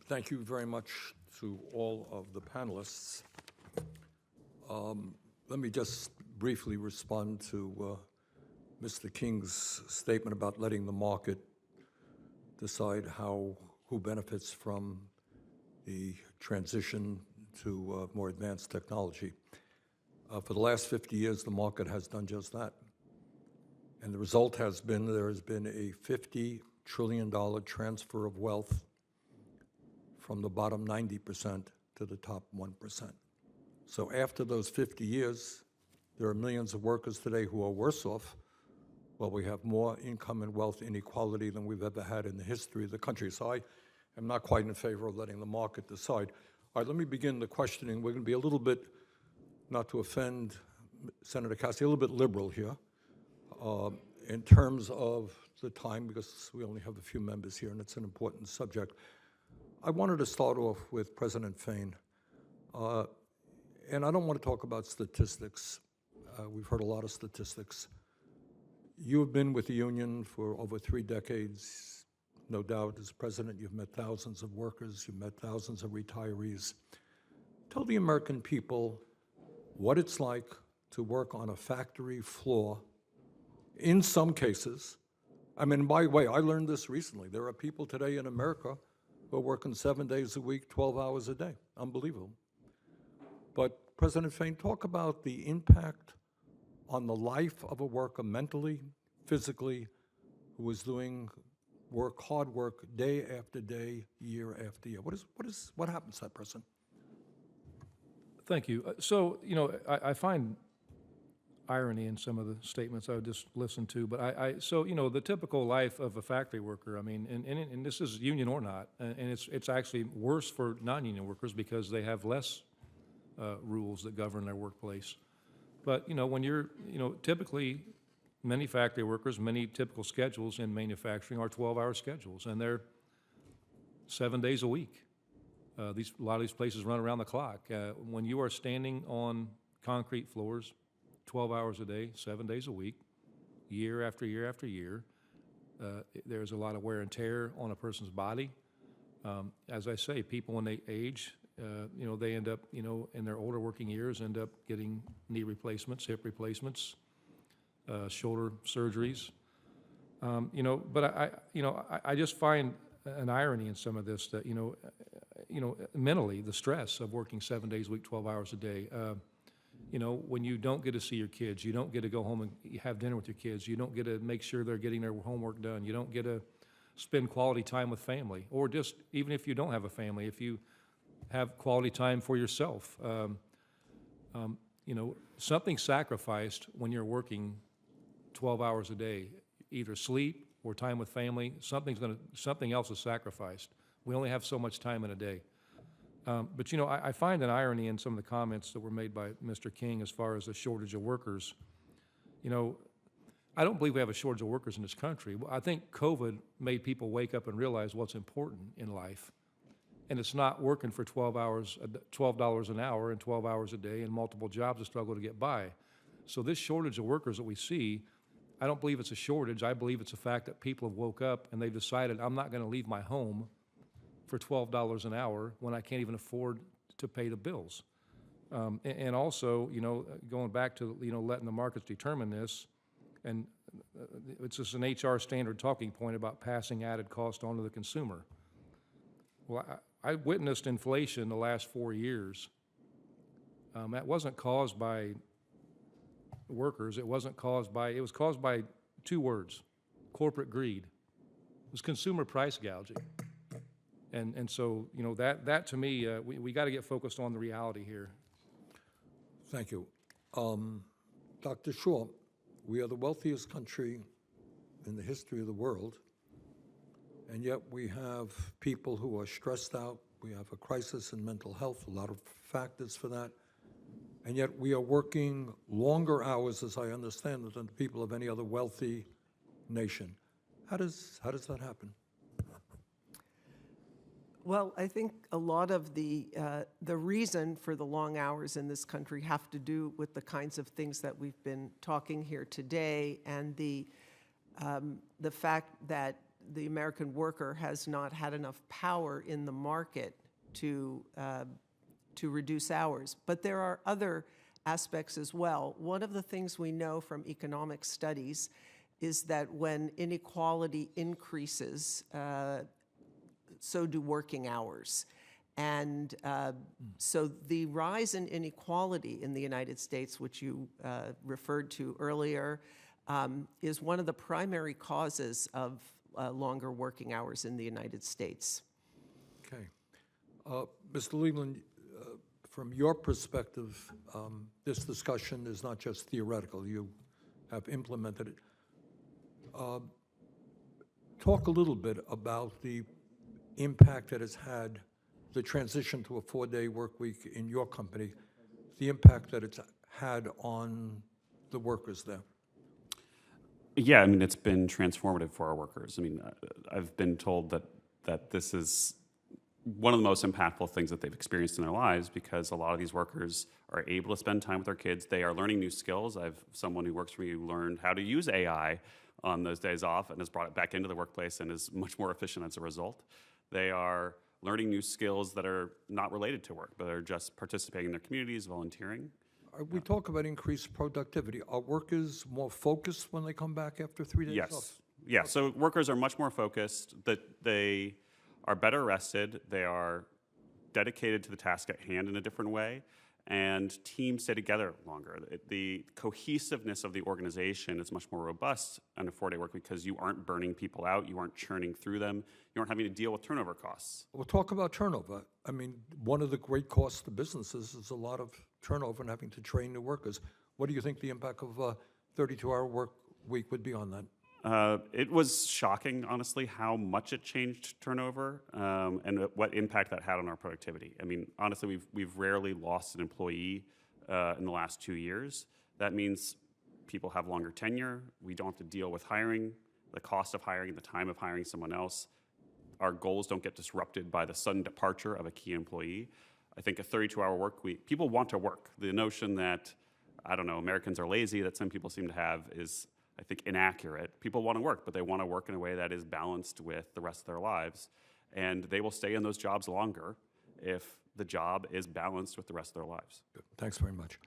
Thank you very much to all of the panelists. Let me just briefly respond to Mr. King's statement about letting the market decide who benefits from the transition to more advanced technology. For the last 50 years, the market has done just that. And the result has been there has been a $50 trillion transfer of wealth from the bottom 90% to the top 1%. So after those 50 years, there are millions of workers today who are worse off. Well, we have more income and wealth inequality than we've ever had in the history of the country. So I am not quite in favor of letting the market decide. All right, let me begin the questioning. We're going to be a little bit, not to offend Senator Cassidy, a little bit liberal here in terms of the time, because we only have a few members here and it's an important subject. I wanted to start off with President Fain. And I don't want to talk about statistics. We've heard a lot of statistics. You have been with the union for over 3 decades. No doubt, as president, you've met thousands of workers, you've met thousands of retirees. Tell the American people what it's like to work on a factory floor. In some cases, I mean, by the way, I learned this recently. There are people today in America who are working 7 days a week, 12 hours a day. Unbelievable. But President Fain, talk about the impact on the life of a worker mentally, physically, who is doing work, hard work, day after day, year after year. What happens to that person? Thank you. So, I find irony in some of the statements I just listened to, but the typical life of a factory worker, I mean, and this is union or not, and it's actually worse for non-union workers because they have less rules that govern their workplace. But, when you're, typically many factory workers, many typical schedules in manufacturing are 12-hour schedules, and they're 7 days a week. A lot of these places run around the clock. When you are standing on concrete floors 12 hours a day, 7 days a week, year after year after year, there's a lot of wear and tear on a person's body. As I say, people when they age, they end up, in their older working years, end up getting knee replacements, hip replacements, shoulder surgeries. But I just find an irony in some of this that, mentally, the stress of working 7 days a week, 12 hours a day. When you don't get to see your kids, you don't get to go home and have dinner with your kids, you don't get to make sure they're getting their homework done, you don't get to spend quality time with family, or just even if you don't have a family, if you have quality time for yourself. Something sacrificed when you're working 12 hours a day, either sleep or time with family, something else is sacrificed. We only have so much time in a day. But I find an irony in some of the comments that were made by Mr. King as far as the shortage of workers. I don't believe we have a shortage of workers in this country. I think COVID made people wake up and realize what's important in life. And it's not working for $12 an hour and 12 hours a day and multiple jobs to struggle to get by. So this shortage of workers that we see, I don't believe it's a shortage. I believe it's a fact that people have woke up and they've decided, I'm not going to leave my home for $12 an hour when I can't even afford to pay the bills. And also, going back to, letting the markets determine this, and it's just an HR standard talking point about passing added cost on to the consumer. Well, I witnessed inflation the last 4 years. That wasn't caused by workers. It was caused by 2 words: corporate greed. It was consumer price gouging. And so, that to me, we got to get focused on the reality here. Thank you. Dr. Shaw, we are the wealthiest country in the history of the world, and yet we have people who are stressed out. We have a crisis in mental health, a lot of factors for that, and yet we are working longer hours, as I understand it, than the people of any other wealthy nation. How does that happen? Well, I think a lot of the reason for the long hours in this country have to do with the kinds of things that we've been talking here today, and the fact that the American worker has not had enough power in the market to reduce hours. But there are other aspects as well. One of the things we know from economic studies is that when inequality increases, so do working hours. And so the rise in inequality in the United States, which you referred to earlier, is one of the primary causes of longer working hours in the United States. Okay. Mr. Leland, from your perspective, this discussion is not just theoretical. You have implemented it. Talk a little bit about the impact that it's had, the transition to a 4-day work week in your company, the impact that it's had on the workers there. Yeah, I mean, it's been transformative for our workers. I mean, I've been told that this is one of the most impactful things that they've experienced in their lives, because a lot of these workers are able to spend time with their kids. They are learning new skills. I have someone who works for me who learned how to use AI on those days off and has brought it back into the workplace and is much more efficient as a result. They are learning new skills that are not related to work, but are just participating in their communities, volunteering. We talk about increased productivity. Are workers more focused when they come back after 3 days off? Yes. Yeah, so workers are much more focused, that they are better rested, they are dedicated to the task at hand in a different way, and teams stay together longer. The cohesiveness of the organization is much more robust on a 4-day work because you aren't burning people out, you aren't churning through them, you aren't having to deal with turnover costs. We'll talk about turnover. I mean, one of the great costs to businesses is a lot of turnover and having to train new workers. What do you think the impact of a 32-hour work week would be on that? It was shocking, honestly, how much it changed turnover and what impact that had on our productivity. I mean, honestly, we've rarely lost an employee in the last 2 years. That means people have longer tenure. We don't have to deal with hiring, the cost of hiring, the time of hiring someone else. Our goals don't get disrupted by the sudden departure of a key employee. I think a 32-hour work week, people want to work. The notion that, I don't know, Americans are lazy, that some people seem to have, is, I think, inaccurate. People want to work, but they want to work in a way that is balanced with the rest of their lives. And they will stay in those jobs longer if the job is balanced with the rest of their lives. Good. Thanks very much.